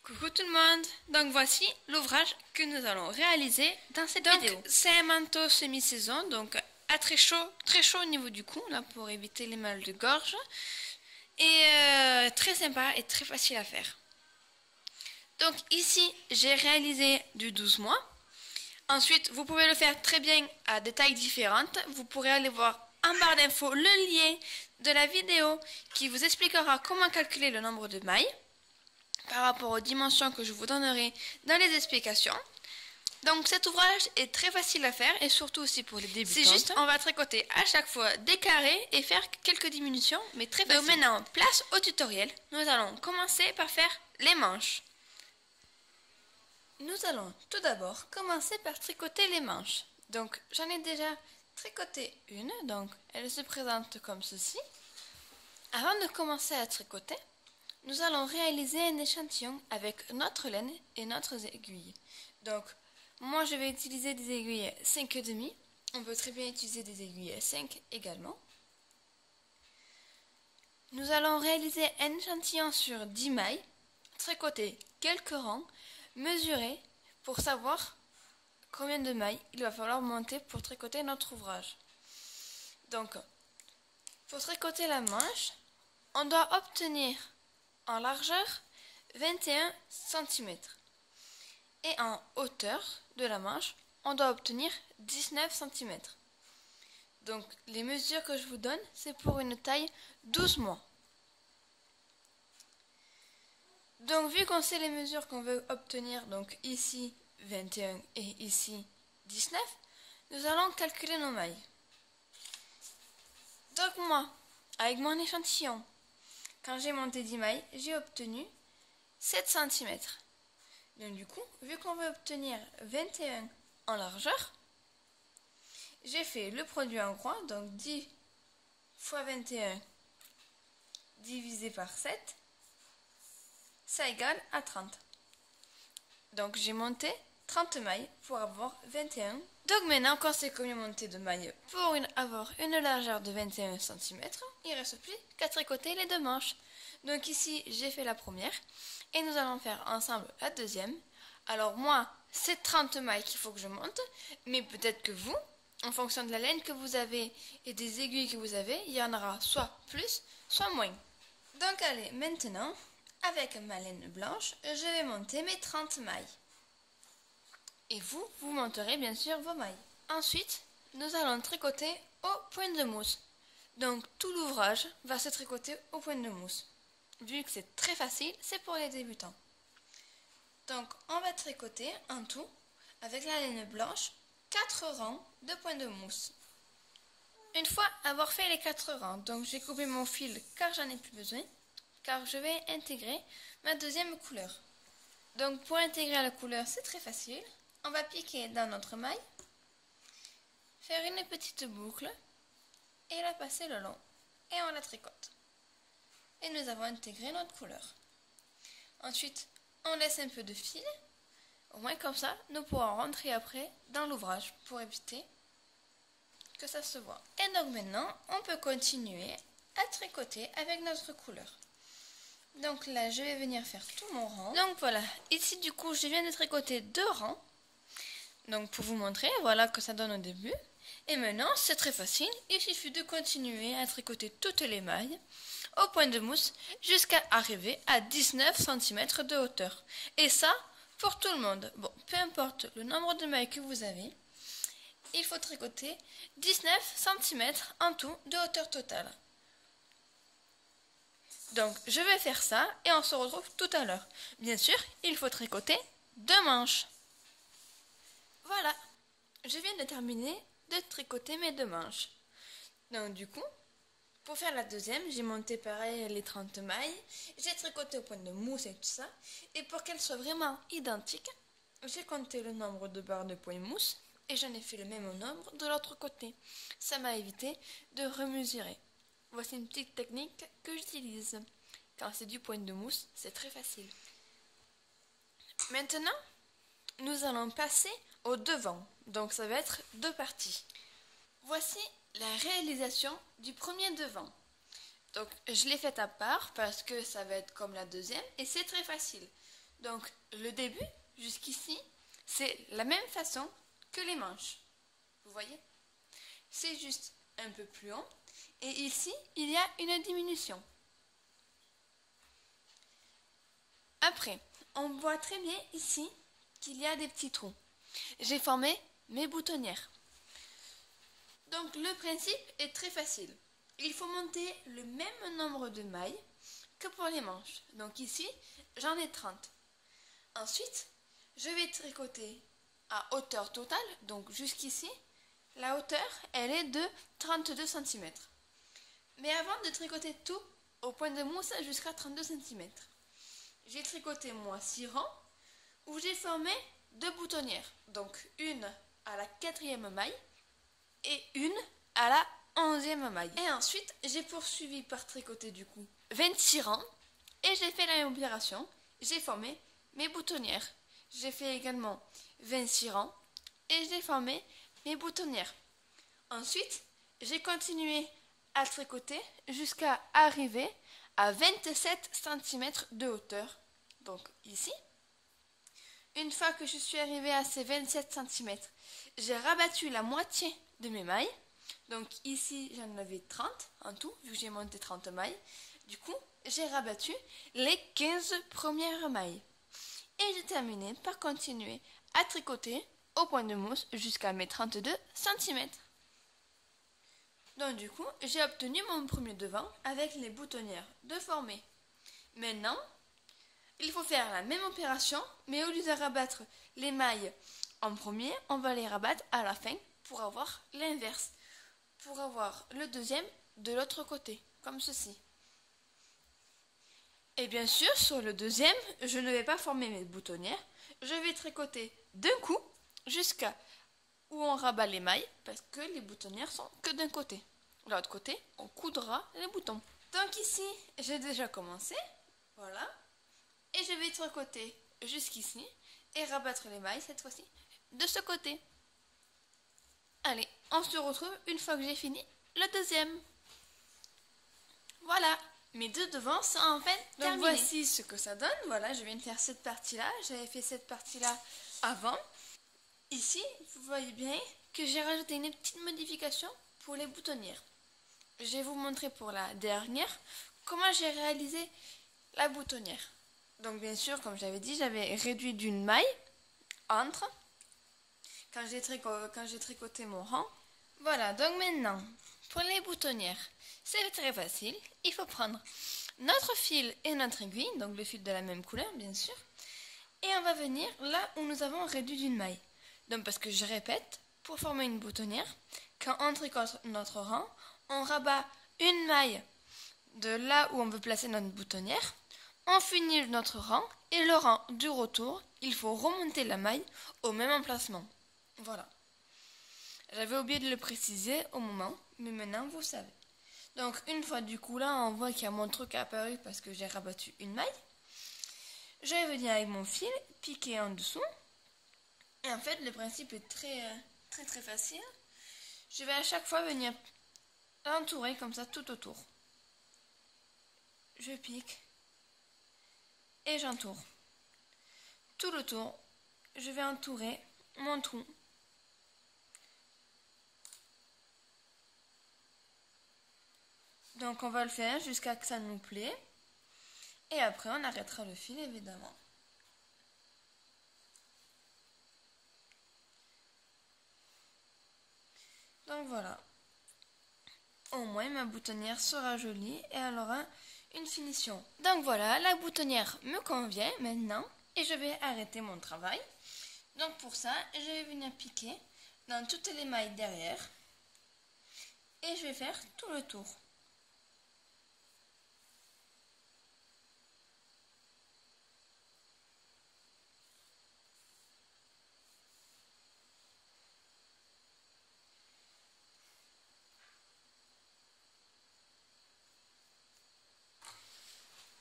Coucou tout le monde, donc voici l'ouvrage que nous allons réaliser dans cette vidéo. C'est un manteau semi-saison, donc à très chaud au niveau du cou, là pour éviter les mal de gorge. Et très sympa et très facile à faire. Donc ici, j'ai réalisé du 12 mois. Ensuite, vous pouvez le faire très bien à des tailles différentes. Vous pourrez aller voir en barre d'infos le lien de la vidéo qui vous expliquera comment calculer le nombre de mailles par rapport aux dimensions que je vous donnerai dans les explications. Donc cet ouvrage est très facile à faire et surtout aussi pour les débutants. C'est juste, on va tricoter à chaque fois des carrés et faire quelques diminutions, mais très facile. Donc maintenant, place au tutoriel. Nous allons commencer par faire les manches. Nous allons tout d'abord commencer par tricoter les manches. Donc j'en ai déjà tricoté une, donc elle se présente comme ceci. Avant de commencer à tricoter, nous allons réaliser un échantillon avec notre laine et notre aiguille. Donc, moi je vais utiliser des aiguilles 5,5. On peut très bien utiliser des aiguilles 5 également. Nous allons réaliser un échantillon sur 10 mailles, tricoter quelques rangs, mesurer pour savoir combien de mailles il va falloir monter pour tricoter notre ouvrage. Donc, pour tricoter la manche, on doit obtenir en largeur 21 cm et en hauteur de la manche, on doit obtenir 19 cm. Donc les mesures que je vous donne, c'est pour une taille 12 mois. Donc vu qu'on sait les mesures qu'on veut obtenir, donc ici 21 et ici 19, nous allons calculer nos mailles. Donc moi, avec mon échantillon, quand j'ai monté 10 mailles, j'ai obtenu 7 cm. Donc du coup, vu qu'on veut obtenir 21 en largeur, j'ai fait le produit en croix, donc 10 fois 21 divisé par 7, ça égale à 30. Donc j'ai monté 30 mailles pour avoir 21. Donc maintenant, quand c'est combien monter de mailles pour avoir une largeur de 21 cm, il ne reste plus qu'à tricoter les deux manches. Donc ici, j'ai fait la première et nous allons faire ensemble la deuxième. Alors moi, c'est 30 mailles qu'il faut que je monte, mais peut-être que vous, en fonction de la laine que vous avez et des aiguilles que vous avez, il y en aura soit plus, soit moins. Donc allez, maintenant, avec ma laine blanche, je vais monter mes 30 mailles. Et vous monterez bien sûr vos mailles. Ensuite, nous allons tricoter au point de mousse. Donc tout l'ouvrage va se tricoter au point de mousse. Vu que c'est très facile, c'est pour les débutants. Donc on va tricoter en tout, avec la laine blanche, 4 rangs de points de mousse. Une fois avoir fait les 4 rangs, donc j'ai coupé mon fil car j'en ai plus besoin, car je vais intégrer ma deuxième couleur. Donc pour intégrer la couleur, c'est très facile. On va piquer dans notre maille, faire une petite boucle et la passer le long et on la tricote. Et nous avons intégré notre couleur. Ensuite, on laisse un peu de fil, au moins comme ça, nous pourrons rentrer après dans l'ouvrage pour éviter que ça se voit. Et donc maintenant, on peut continuer à tricoter avec notre couleur. Donc là, je vais venir faire tout mon rang. Donc voilà, ici du coup, je viens de tricoter 2 rangs. Donc pour vous montrer, voilà que ça donne au début. Et maintenant, c'est très facile, il suffit de continuer à tricoter toutes les mailles au point de mousse jusqu'à arriver à 19 cm de hauteur. Et ça, pour tout le monde. Bon, peu importe le nombre de mailles que vous avez, il faut tricoter 19 cm en tout de hauteur totale. Donc, je vais faire ça et on se retrouve tout à l'heure. Bien sûr, il faut tricoter 2 manches. Voilà, je viens de terminer de tricoter mes 2 manches. Donc du coup, pour faire la deuxième, j'ai monté pareil les 30 mailles, j'ai tricoté au point de mousse et tout ça, et pour qu'elles soient vraiment identiques, j'ai compté le nombre de barres de point mousse, et j'en ai fait le même nombre de l'autre côté. Ça m'a évité de remesurer. Voici une petite technique que j'utilise. Quand c'est du point de mousse, c'est très facile. Maintenant, nous allons passer au devant, donc ça va être 2 parties. Voici la réalisation du premier devant. Donc je l'ai fait à part parce que ça va être comme la deuxième et c'est très facile. Donc le début, jusqu'ici, c'est la même façon que les manches. Vous voyez? C'est juste un peu plus haut. Et ici, il y a une diminution. Après, on voit très bien ici qu'il y a des petits trous. J'ai formé mes boutonnières. Donc le principe est très facile. Il faut monter le même nombre de mailles que pour les manches. Donc ici, j'en ai 30. Ensuite, je vais tricoter à hauteur totale, donc jusqu'ici, la hauteur, elle est de 32 cm. Mais avant de tricoter tout au point de mousse jusqu'à 32 cm, j'ai tricoté moi 6 rangs où j'ai formé 2 boutonnières. Donc une à la 4e maille et une à la 11e maille. Et ensuite, j'ai poursuivi par tricoter du coup 26 rangs et j'ai fait la même opération. J'ai formé mes boutonnières. J'ai fait également 26 rangs et j'ai formé mes boutonnières. Ensuite, j'ai continué à tricoter jusqu'à arriver à 27 cm de hauteur. Donc ici, une fois que je suis arrivée à ces 27 cm, j'ai rabattu la moitié de mes mailles. Donc ici, j'en avais 30 en tout, vu que j'ai monté 30 mailles. Du coup, j'ai rabattu les 15 premières mailles. Et j'ai terminé par continuer à tricoter au point de mousse jusqu'à mes 32 cm. Donc du coup, j'ai obtenu mon premier devant avec les boutonnières de former. Maintenant, il faut faire la même opération, mais au lieu de rabattre les mailles en premier, on va les rabattre à la fin pour avoir l'inverse. Pour avoir le deuxième de l'autre côté, comme ceci. Et bien sûr, sur le deuxième, je ne vais pas former mes boutonnières. Je vais tricoter d'un coup jusqu'à où on rabat les mailles, parce que les boutonnières sont que d'un côté. De l'autre côté, on coudra les boutons. Donc ici, j'ai déjà commencé. Voilà. Et je vais tricoter jusqu'ici et rabattre les mailles, cette fois-ci, de ce côté. Allez, on se retrouve une fois que j'ai fini le deuxième. Voilà, mes deux devants sont en fait terminés. Donc voici ce que ça donne. Voilà, je viens de faire cette partie-là. J'avais fait cette partie-là avant. Ici, vous voyez bien que j'ai rajouté une petite modification pour les boutonnières. Je vais vous montrer pour la dernière comment j'ai réalisé la boutonnière. Donc bien sûr, comme j'avais dit, j'avais réduit d'une maille entre quand j'ai tricoté mon rang. Voilà, donc maintenant, pour les boutonnières, c'est très facile. Il faut prendre notre fil et notre aiguille, donc le fil de la même couleur, bien sûr. Et on va venir là où nous avons réduit d'une maille. Donc parce que je répète, pour former une boutonnière, quand on tricote notre rang, on rabat une maille de là où on veut placer notre boutonnière. On finit notre rang et le rang du retour, il faut remonter la maille au même emplacement. Voilà. J'avais oublié de le préciser au moment, mais maintenant vous savez. Donc une fois du coup là, on voit qu'il y a mon truc apparu parce que j'ai rabattu une maille. Je vais venir avec mon fil, piquer en dessous. Et en fait, le principe est très facile. Je vais à chaque fois venir entourer comme ça tout autour. Je pique et j'entoure. Tout le tour, je vais entourer mon trou. Donc on va le faire jusqu'à que ça nous plaît. Et après on arrêtera le fil évidemment. Donc voilà. Au moins ma boutonnière sera jolie et elle aura une finition. Donc voilà, la boutonnière me convient maintenant et je vais arrêter mon travail. Donc pour ça, je vais venir piquer dans toutes les mailles derrière et je vais faire tout le tour.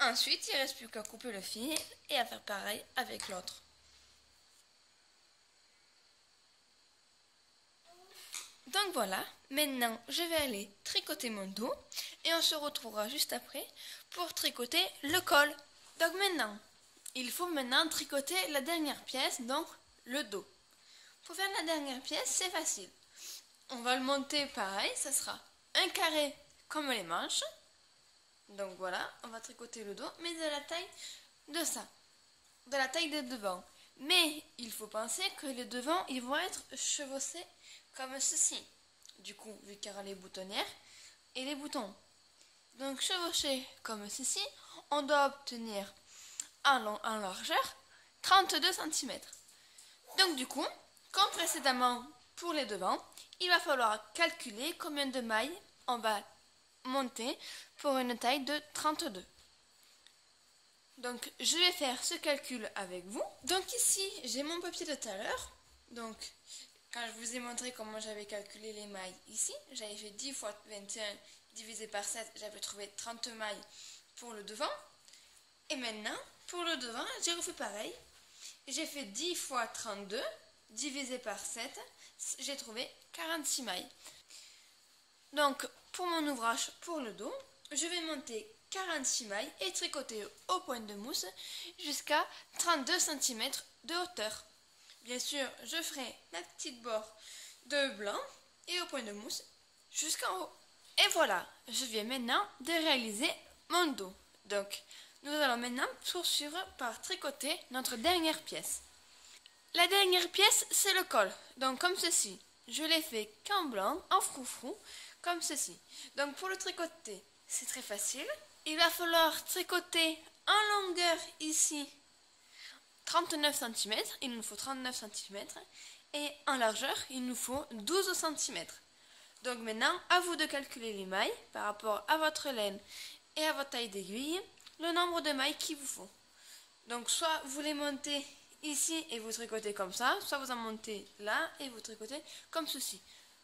Ensuite, il ne reste plus qu'à couper le fil et à faire pareil avec l'autre. Donc voilà, maintenant je vais aller tricoter mon dos et on se retrouvera juste après pour tricoter le col. Donc maintenant, il faut maintenant tricoter la dernière pièce, donc le dos. Pour faire la dernière pièce, c'est facile. On va le monter pareil, ça sera un carré comme les manches. Donc voilà, on va tricoter le dos, mais de la taille de ça, de la taille des devants. Mais il faut penser que les devants, ils vont être chevauchés comme ceci. Du coup, vu qu'il y aura les boutonnières et les boutons. Donc chevauchés comme ceci, on doit obtenir en largeur 32 cm. Donc du coup, comme précédemment pour les devants, il va falloir calculer combien de mailles on va monter pour une taille de 32. Donc je vais faire ce calcul avec vous. Donc ici, j'ai mon papier de tout à l'heure. Donc quand je vous ai montré comment j'avais calculé les mailles ici, j'avais fait 10 fois 21 divisé par 7, j'avais trouvé 30 mailles pour le devant. Et maintenant, pour le devant, j'ai refait pareil. J'ai fait 10 fois 32 divisé par 7, j'ai trouvé 46 mailles. Donc pour mon ouvrage pour le dos, je vais monter 46 mailles et tricoter au point de mousse jusqu'à 32 cm de hauteur. Bien sûr, je ferai la petite bord de blanc et au point de mousse jusqu'en haut. Et voilà, je viens maintenant de réaliser mon dos. Donc, nous allons maintenant poursuivre par tricoter notre dernière pièce. La dernière pièce, c'est le col. Donc, comme ceci. Je l'ai fait qu'en blanc, en froufrou, comme ceci. Donc, pour le tricoter, c'est très facile. Il va falloir tricoter en longueur ici 39 cm. Il nous faut 39 cm. Et en largeur, il nous faut 12 cm. Donc maintenant, à vous de calculer les mailles par rapport à votre laine et à votre taille d'aiguille, le nombre de mailles qu'il vous faut. Donc soit vous les montez ici et vous tricotez comme ça, soit vous en montez là et vous tricotez comme ceci.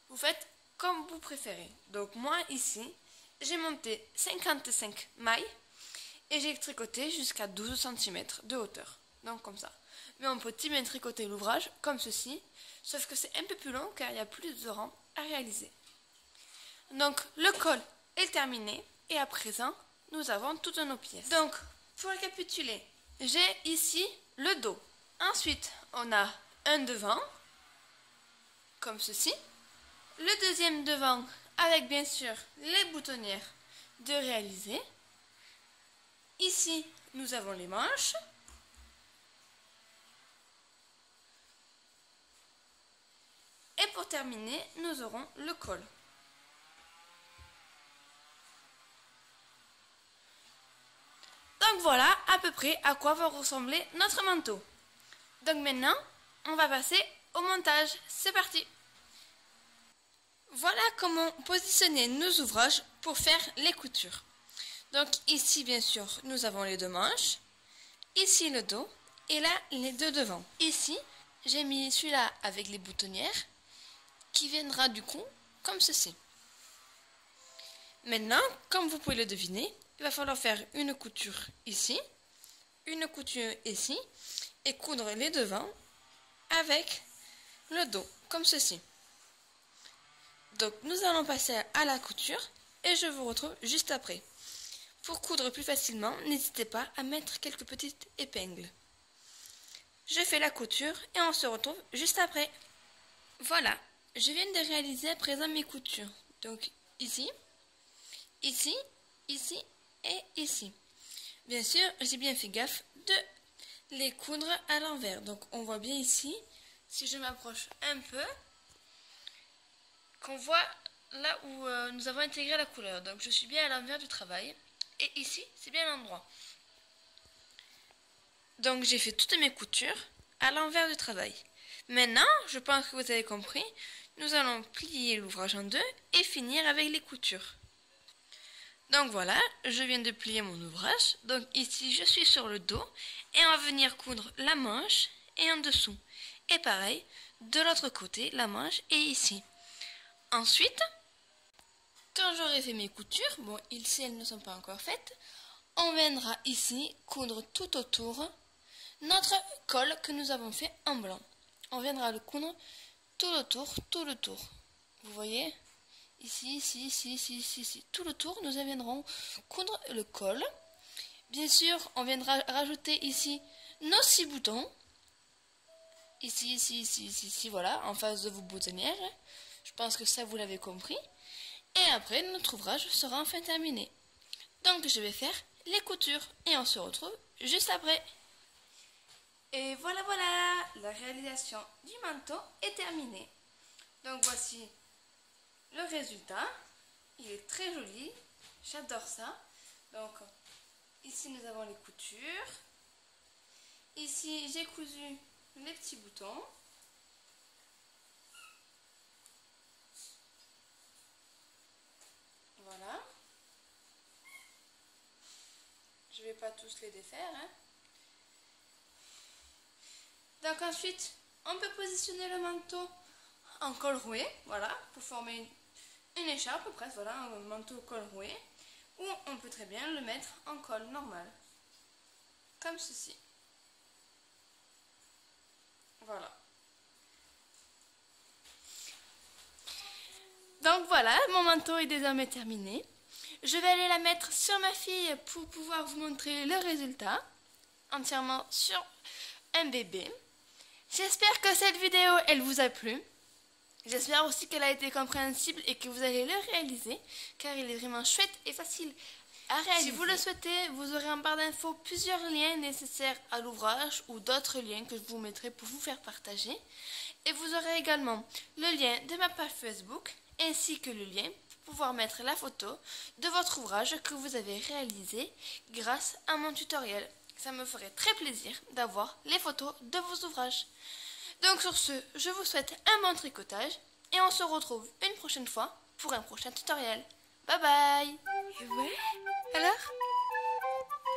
Vous faites comme vous préférez. Donc moi ici, j'ai monté 55 mailles et j'ai tricoté jusqu'à 12 cm de hauteur. Donc comme ça. Mais on peut très bien tricoter l'ouvrage comme ceci, sauf que c'est un peu plus long car il y a plus de rangs à réaliser. Donc le col est terminé et à présent nous avons toutes nos pièces. Donc pour récapituler, j'ai ici le dos. Ensuite on a un devant comme ceci. Le deuxième devant avec bien sûr les boutonnières de réaliser. Ici nous avons les manches. Et pour terminer, nous aurons le col. Donc voilà à peu près à quoi va ressembler notre manteau. Donc maintenant, on va passer au montage. C'est parti! Voilà comment positionner nos ouvrages pour faire les coutures. Donc ici, bien sûr, nous avons les deux manches. Ici, le dos. Et là, les deux devants. Ici, j'ai mis celui-là avec les boutonnières qui viendra du coup comme ceci. Maintenant, comme vous pouvez le deviner, il va falloir faire une couture ici, une couture ici et coudre les devants avec le dos, comme ceci. Donc nous allons passer à la couture et je vous retrouve juste après. Pour coudre plus facilement, n'hésitez pas à mettre quelques petites épingles. Je fais la couture et on se retrouve juste après. Voilà, je viens de réaliser à présent mes coutures. Donc ici, ici, ici et ici. Bien sûr, j'ai bien fait gaffe de les coudre à l'envers. Donc on voit bien ici, si je m'approche un peu, qu'on voit là où nous avons intégré la couleur. Donc je suis bien à l'envers du travail. Et ici, c'est bien l'endroit. Donc j'ai fait toutes mes coutures à l'envers du travail. Maintenant, je pense que vous avez compris, nous allons plier l'ouvrage en deux et finir avec les coutures. Donc voilà, je viens de plier mon ouvrage. Donc ici, je suis sur le dos et on va venir coudre la manche et en dessous. Et pareil, de l'autre côté, la manche et ici. Ensuite, quand j'aurai fait mes coutures, bon, ici elles ne sont pas encore faites, on viendra ici coudre tout autour notre col que nous avons fait en blanc. On viendra le coudre tout le tour, tout le tour. Vous voyez ? Ici, ici, ici, ici, ici, ici. Tout le tour, nous viendrons coudre le col. Bien sûr, on viendra rajouter ici nos 6 boutons. Ici, voilà, en face de vos boutonnières. Je pense que ça, vous l'avez compris. Et après, notre ouvrage sera enfin terminé. Donc, je vais faire les coutures et on se retrouve juste après. Et voilà, la réalisation du manteau est terminée. Donc voici le résultat. Il est très joli, j'adore ça. Donc ici nous avons les coutures. Ici j'ai cousu les petits boutons. Voilà. Je ne vais pas tous les défaire, hein. Donc ensuite, on peut positionner le manteau en col roué, voilà, pour former une écharpe presque, voilà, un manteau col roué. Ou on peut très bien le mettre en col normal, comme ceci. Voilà. Donc voilà, mon manteau est désormais terminé. Je vais aller la mettre sur ma fille pour pouvoir vous montrer le résultat, entièrement sur un bébé. J'espère que cette vidéo, elle vous a plu. J'espère aussi qu'elle a été compréhensible et que vous allez le réaliser, car il est vraiment chouette et facile à réaliser. Si vous le souhaitez, vous aurez en barre d'infos plusieurs liens nécessaires à l'ouvrage ou d'autres liens que je vous mettrai pour vous faire partager. Et vous aurez également le lien de ma page Facebook, ainsi que le lien pour pouvoir mettre la photo de votre ouvrage que vous avez réalisé grâce à mon tutoriel. Ça me ferait très plaisir d'avoir les photos de vos ouvrages. Donc sur ce, je vous souhaite un bon tricotage et on se retrouve une prochaine fois pour un prochain tutoriel. Bye bye. Et ouais, alors,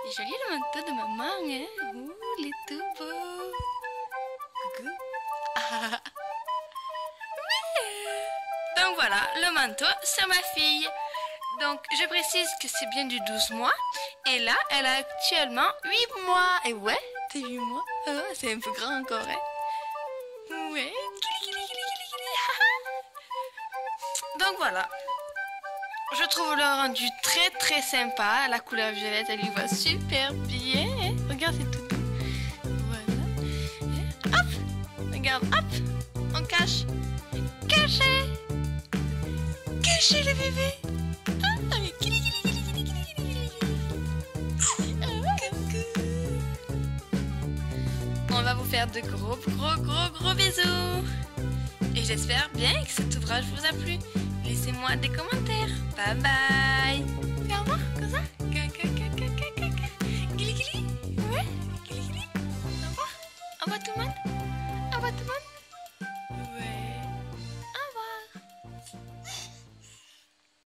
il est joli le manteau de maman, hein. Ouh, il est tout beau. Coucou. Ah. Oui. Donc voilà, le manteau, c'est ma fille. Donc je précise que c'est bien du 12 mois. Et là, elle a actuellement 8 mois. Et ouais, t'as 8 mois. Oh, c'est un peu grand encore, hein. Ouais. Donc voilà. Je trouve le rendu très très sympa. La couleur violette, elle lui va super bien. Hein. Regarde, c'est tout doux. Voilà. Hop. Regarde, hop. On cache. Caché. Caché le bébé. On va vous faire de gros bisous. Et j'espère bien que cet ouvrage vous a plu. Laissez-moi des commentaires. Bye bye. Fais au revoir comme ça. Gili gili. Ouais. Gili gili. Au revoir. Au revoir tout le monde. Au revoir tout le monde.